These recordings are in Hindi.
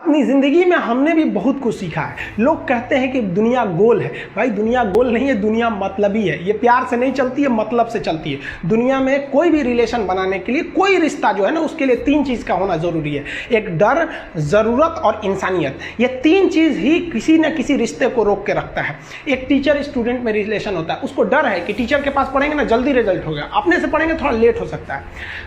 अपनी ज़िंदगी में हमने भी बहुत कुछ सीखा है। लोग कहते हैं कि दुनिया गोल है। भाई दुनिया गोल नहीं है, दुनिया मतलबी है। ये प्यार से नहीं चलती है, मतलब से चलती है। दुनिया में कोई भी रिलेशन बनाने के लिए, कोई रिश्ता जो है ना, उसके लिए 3 चीज़ का होना ज़रूरी है। एक डर, ज़रूरत और इंसानियत। ये 3 चीज़ ही किसी न किसी रिश्ते को रोक के रखता है। एक टीचर स्टूडेंट में रिलेशन होता है, उसको डर है कि टीचर के पास पढ़ेंगे ना जल्दी रिजल्ट होगा, अपने से पढ़ेंगे थोड़ा लेट हो सकता है।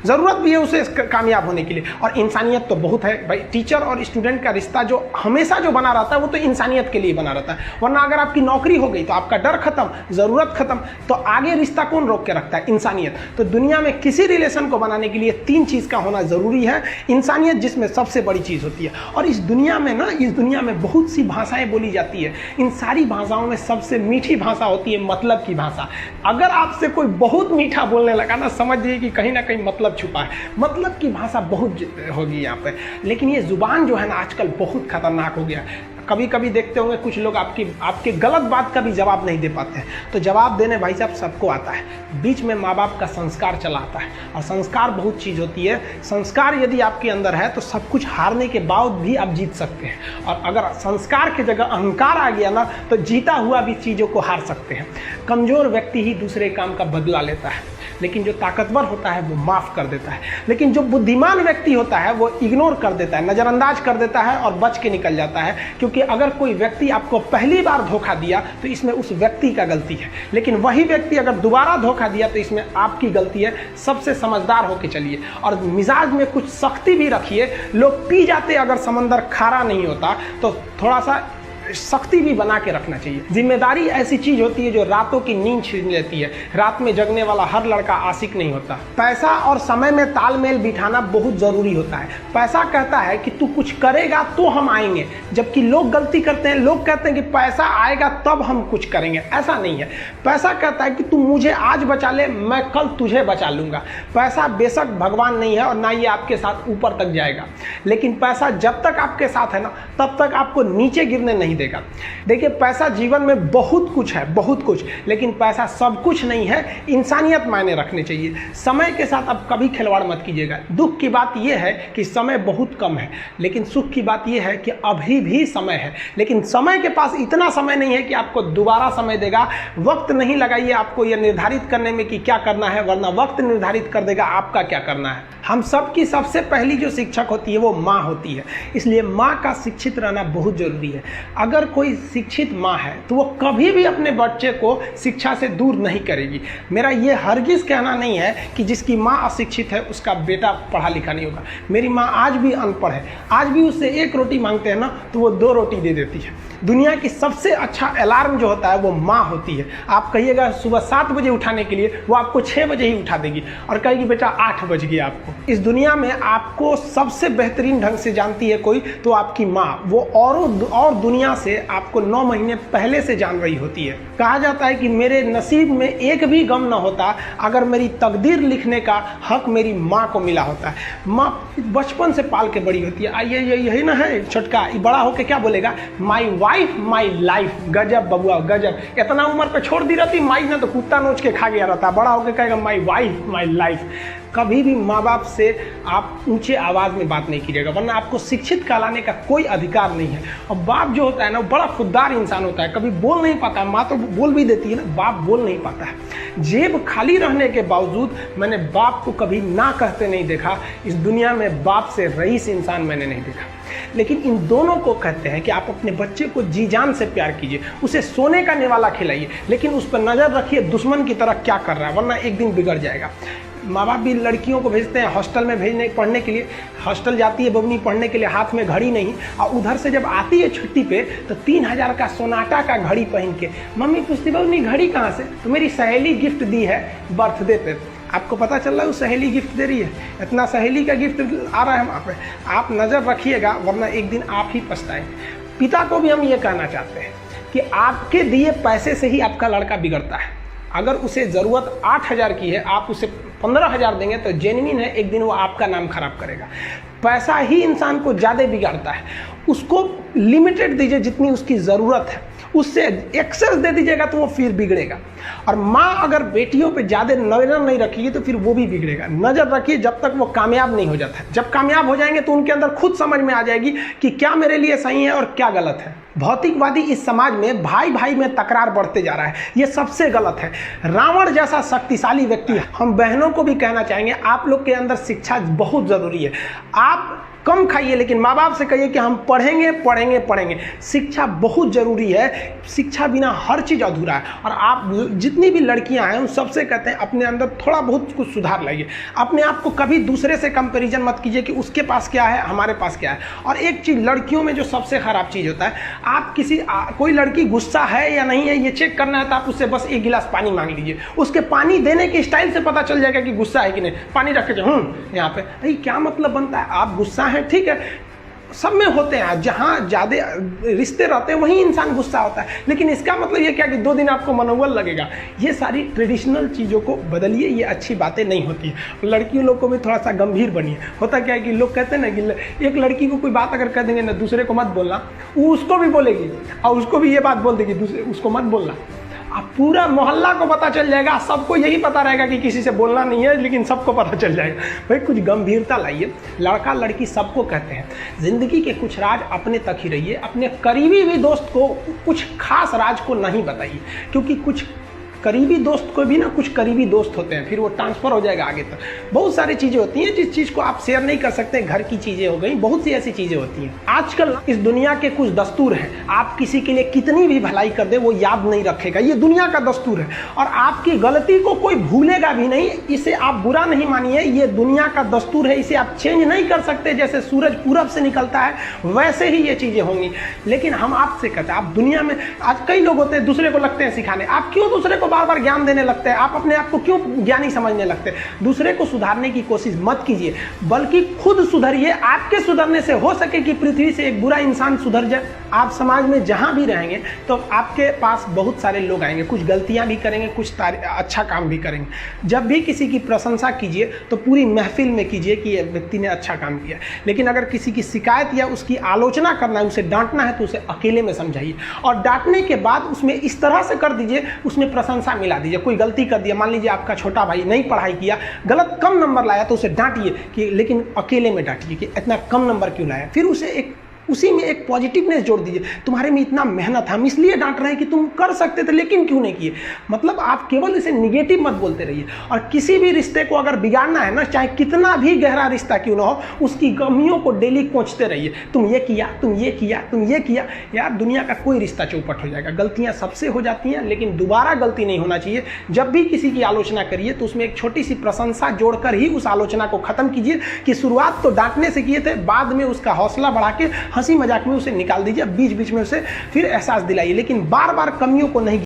ज़रूरत भी है उसे कामयाब होने के लिए, और इंसानियत तो बहुत है भाई। टीचर और स्टूडेंट का रिश्ता जो हमेशा जो बना रहता है वो तो इंसानियत के लिए बना रहता है। वरना अगर आपकी नौकरी हो गई तो आपका डर खत्म, ज़रूरत खत्म, तो आगे रिश्ता कौन रोक के रखता है? इंसानियत। तो दुनिया में किसी रिलेशन को बनाने के लिए 3 चीज़ का होना ज़रूरी है। इंसानियत जिसमें सबसे बड़ी चीज़ होती है। और इस दुनिया में बहुत सी भाषाएं बोली जाती है। इन सारी भाषाओं में सबसे मीठी भाषा होती है मतलब की भाषा। अगर आपसे कोई बहुत मीठा बोलने लगा ना, समझिए कि कहीं ना कहीं मतलब छुपा है। मतलब की भाषा बहुत होगी यहाँ पे। लेकिन ये जुबान जो है ना आजकल बहुत खतरनाक हो गया। कभी कभी देखते होंगे कुछ लोग आपके गलत बात का भी जवाब नहीं दे पाते हैं। तो जवाब देने भाई साहब सबको आता है। बीच में माँ बाप का संस्कार चला आता है, और संस्कार बहुत चीज़ होती है। संस्कार यदि आपके अंदर है तो सब कुछ हारने के बाद भी आप जीत सकते हैं। और अगर संस्कार की जगह अहंकार आ गया ना, तो जीता हुआ भी चीज़ों को हार सकते हैं। कमज़ोर व्यक्ति ही दूसरे काम का बदला लेता है, लेकिन जो ताकतवर होता है वो माफ़ कर देता है। लेकिन जो बुद्धिमान व्यक्ति होता है वो इग्नोर कर देता है, नज़रअंदाज कर देता है और बच के निकल जाता है। क्योंकि अगर कोई व्यक्ति आपको पहली बार धोखा दिया तो इसमें उस व्यक्ति का गलती है, लेकिन वही व्यक्ति अगर दोबारा धोखा दिया तो इसमें आपकी गलती है। सबसे समझदार होके चलिए, और मिजाज में कुछ सख्ती भी रखिए। लोग पी जाते अगर समंदर खारा नहीं होता तो थोड़ा सा सख्ती भी बना के रखना चाहिए। जिम्मेदारी ऐसी चीज होती है जो रातों की नींद छीन लेती है। रात में जगने वाला हर लड़का आशिक नहीं होता। पैसा और समय में तालमेल बिठाना बहुत जरूरी होता है। पैसा कहता है कि तू कुछ करेगा तो हम आएंगे, जबकि लोग गलती करते हैं। लोग कहते हैं कि पैसा आएगा तब हम कुछ करेंगे। ऐसा नहीं है। पैसा कहता है कि तू मुझे आज बचा ले, मैं कल तुझे बचा लूंगा। पैसा बेशक भगवान नहीं है और ना ये आपके साथ ऊपर तक जाएगा, लेकिन पैसा जब तक आपके साथ है ना, तब तक आपको नीचे गिरने नहीं देगा। देखिए, पैसा जीवन में बहुत कुछ है, बहुत कुछ, लेकिन पैसा सब कुछ नहीं है। इंसानियत मायने रखने चाहिए। समय के साथ आप कभी खिलवाड़ मत कीजिएगा। दुख की बात यह है कि समय बहुत कम है, लेकिन सुख की बात यह है कि अभी भी समय है। लेकिन समय के पास इतना समय नहीं है कि आपको दोबारा समय देगा। वक्त नहीं लगाइए आपको यह निर्धारित करने में कि क्या करना है, वरना वक्त निर्धारित कर देगा आपका क्या करना है। हम सबकी सबसे पहली जो शिक्षक होती है वो माँ होती है, इसलिए माँ का शिक्षित रहना बहुत जरूरी है। अगर कोई शिक्षित माँ है तो वो कभी भी अपने बच्चे को शिक्षा से दूर नहीं करेगी। मेरा ये हरगिज कहना नहीं है कि जिसकी माँ अशिक्षित है उसका बेटा पढ़ा लिखा नहीं होगा। मेरी माँ आज भी अनपढ़ है, आज भी उससे 1 रोटी मांगते हैं ना तो वो 2 रोटी दे देती है। दुनिया की सबसे अच्छा अलार्म जो होता है वो माँ होती है। आप कहिएगा सुबह 7 बजे उठाने के लिए, वो आपको 6 बजे ही उठा देगी और कहेगी बेटा 8 बज गया आपको। इस दुनिया में आपको सबसे बेहतरीन ढंग से जानती है कोई तो आपकी माँ। वो और दुनिया से आपको 9 महीने पहले से जान रही होती है। कहा जाता है कि मेरे नसीब में एक भी गम ना होता अगर मेरी तकदीर लिखने का हक मेरी माँ को मिला होता है। माँ बचपन से पाल के बड़ी होती है। आइए यही ना है छोटका, बड़ा होके क्या बोलेगा? My wife my life. गजब बबुआ गजब। इतना उम्र पे छोड़ दी रहती माई ने तो कुत्ता नोच के खा गया रहता। बड़ा होके कहेगा माई वाइफ माई लाइफ। कभी भी माँ बाप से आप ऊंचे आवाज़ में बात नहीं कीजिएगा, वरना आपको शिक्षित कहलाने का कोई अधिकार नहीं है। और बाप जो होता है ना, बड़ा खुददार इंसान होता है, कभी बोल नहीं पाता है। माँ तो बोल भी देती है ना, बाप बोल नहीं पाता है। जेब खाली रहने के बावजूद मैंने बाप को कभी ना कहते नहीं देखा। इस दुनिया में बाप से रईस इंसान मैंने नहीं देखा। लेकिन इन दोनों को कहते हैं कि आप अपने बच्चे को जी जान से प्यार कीजिए, उसे सोने का निवाला खिलाइए, लेकिन उस पर नज़र रखिए दुश्मन की तरह क्या कर रहा है, वरना एक दिन बिगड़ जाएगा। माँ बाप भी लड़कियों को भेजते हैं हॉस्टल में पढ़ने के लिए। हॉस्टल जाती है बबनी पढ़ने के लिए, हाथ में घड़ी नहीं, और उधर से जब आती है छुट्टी पे तो 3000 का सोनाटा का घड़ी पहन के मम्मी पूछती बबनी घड़ी कहाँ से? तो मेरी सहेली गिफ्ट दी है बर्थडे पे। आपको पता चल रहा है वो सहेली गिफ्ट दे रही है? इतना सहेली का गिफ्ट आ रहा है वहाँ पे। आप नज़र रखिएगा, वरना एक दिन आप ही पछताएंगे। पिता को भी हम ये कहना चाहते हैं कि आपके दिए पैसे से ही आपका लड़का बिगड़ता है। अगर उसे ज़रूरत 8000 की है, आप उसे 15000 देंगे तो जेन्युइन है, एक दिन वो आपका नाम खराब करेगा। पैसा ही इंसान को ज़्यादा बिगाड़ता है। उसको लिमिटेड दीजिए जितनी उसकी ज़रूरत है, उससे एक्सेस दे दीजिएगा तो वो फिर बिगड़ेगा। और माँ अगर बेटियों पे ज़्यादा नज़र नहीं रखेगी तो फिर वो भी बिगड़ेगा। नज़र रखिए जब तक वो कामयाब नहीं हो जाता है। जब कामयाब हो जाएंगे तो उनके अंदर खुद समझ में आ जाएगी कि क्या मेरे लिए सही है और क्या गलत है। भौतिकवादी इस समाज में भाई भाई में तकरार बढ़ते जा रहा है, ये सबसे गलत है। रावण जैसा शक्तिशाली व्यक्ति, हम बहनों को भी कहना चाहेंगे आप लोग के अंदर शिक्षा बहुत ज़रूरी है। आप कम खाइए लेकिन माँ बाप से कहिए कि हम पढ़ेंगे पढ़ेंगे पढ़ेंगे। शिक्षा बहुत ज़रूरी है, शिक्षा बिना हर चीज़ अधूरा है। और आप जितनी भी लड़कियां हैं उन सबसे कहते हैं अपने अंदर थोड़ा बहुत कुछ सुधार लाइए। अपने आप को कभी दूसरे से कंपैरिजन मत कीजिए कि उसके पास क्या है हमारे पास क्या है। और एक चीज़ लड़कियों में जो सबसे ख़राब चीज़ होता है, आप कोई लड़की गुस्सा है या नहीं है ये चेक करना है तो आप उससे बस 1 गिलास पानी मांग लीजिए, उसके पानी देने के स्टाइल से पता चल जाएगा कि गुस्सा है कि नहीं। पानी रख के यहाँ पे भाई क्या मतलब बनता है, आप गुस्सा है ठीक है, सब में होते हैं, जहाँ ज़्यादा रिश्ते रहते हैं वहीं इंसान गुस्सा होता है, लेकिन इसका मतलब ये क्या कि 2 दिन आपको मनोबल लगेगा। ये सारी ट्रेडिशनल चीज़ों को बदलिए, ये अच्छी बातें नहीं होती है। लड़कियों लोग को भी थोड़ा सा गंभीर बनिए। होता क्या है कि लोग कहते हैं ना कि एक लड़की को कोई बात अगर कह देंगे ना दूसरे को मत बोलना, वो उसको भी बोलेगी और उसको भी ये बात बोल देगी दूसरे उसको मत बोलना। अब पूरा मोहल्ला को पता चल जाएगा, सबको यही पता रहेगा कि किसी से बोलना नहीं है, लेकिन सबको पता चल जाएगा। भाई कुछ गंभीरता लाइए। लड़का लड़की सबको कहते हैं ज़िंदगी के कुछ राज अपने तक ही रहिए, अपने करीबी भी दोस्त को कुछ खास राज को नहीं बताइए, क्योंकि कुछ करीबी दोस्त को भी ना कुछ करीबी दोस्त होते हैं, फिर वो ट्रांसफ़र हो जाएगा आगे तक। बहुत सारी चीज़ें होती हैं जिस चीज़ को आप शेयर नहीं कर सकते, घर की चीज़ें हो गई, बहुत सी ऐसी चीज़ें होती हैं। आजकल इस दुनिया के कुछ दस्तूर हैं, आप किसी के लिए कितनी भी भलाई कर दे वो याद नहीं रखेगा, ये दुनिया का दस्तूर है। और आपकी गलती को कोई भूलेगा भी नहीं, इसे आप बुरा नहीं मानिए, ये दुनिया का दस्तूर है, इसे आप चेंज नहीं कर सकते। जैसे सूरज पूरब से निकलता है वैसे ही ये चीज़ें होंगी। लेकिन हम आपसे कहते हैं, आप दुनिया में आज कई लोग होते हैं दूसरे को लगते हैं सिखाने, आप क्यों दूसरे को बार बार ज्ञान देने लगते हैं, आप अपने आप को क्यों ज्ञानी समझने लगते हैं। दूसरे को सुधारने की कोशिश मत कीजिए, बल्कि खुद सुधरिए। आपके सुधरने से हो सके कि पृथ्वी से एक बुरा इंसान सुधर जाए। आप समाज में जहां भी रहेंगे तो आपके पास बहुत सारे लोग आएंगे, कुछ गलतियां भी करेंगे, कुछ अच्छा काम भी करेंगे। जब भी किसी की प्रशंसा कीजिए तो पूरी महफिल में कीजिए कि यह व्यक्ति ने अच्छा काम किया, लेकिन अगर किसी की शिकायत या उसकी आलोचना करना है, उसे डांटना है तो उसे अकेले में समझाइए। और डांटने के बाद उसमें इस तरह से कर दीजिए, उसमें प्रशंसा मिला दीजिए। कोई गलती कर दिया, मान लीजिए आपका छोटा भाई नहीं पढ़ाई किया, गलत कम नंबर लाया, तो उसे डांटिए कि लेकिन अकेले में डांटिए कि इतना कम नंबर क्यों लाया। फिर उसे उसी में एक पॉजिटिवनेस जोड़ दीजिए, तुम्हारे में इतना मेहनत, हम इसलिए डांट रहे हैं कि तुम कर सकते थे लेकिन क्यों नहीं किए। मतलब आप केवल इसे निगेटिव मत बोलते रहिए। और किसी भी रिश्ते को अगर बिगाड़ना है ना, चाहे कितना भी गहरा रिश्ता क्यों ना हो, उसकी कमियों को डेली कोंचते रहिए। तुम ये किया, तुम ये किया, तुम ये किया। यार दुनिया का कोई रिश्ता चौपट हो जाएगा, गलतियां सबसे हो जाती हैं, लेकिन दोबारा गलती नहीं होना चाहिए। जब भी किसी की आलोचना करिए तो उसमें एक छोटी सी प्रशंसा जोड़कर ही उस आलोचना को खत्म कीजिए कि शुरुआत तो डांटने से किए थे, बाद में उसका हौसला बढ़ा के हंसी मजाक में उसे निकाल दीजिए। बीच बीच में उसे फिर एहसास दिलाइए, लेकिन बार बार कमियों को नहीं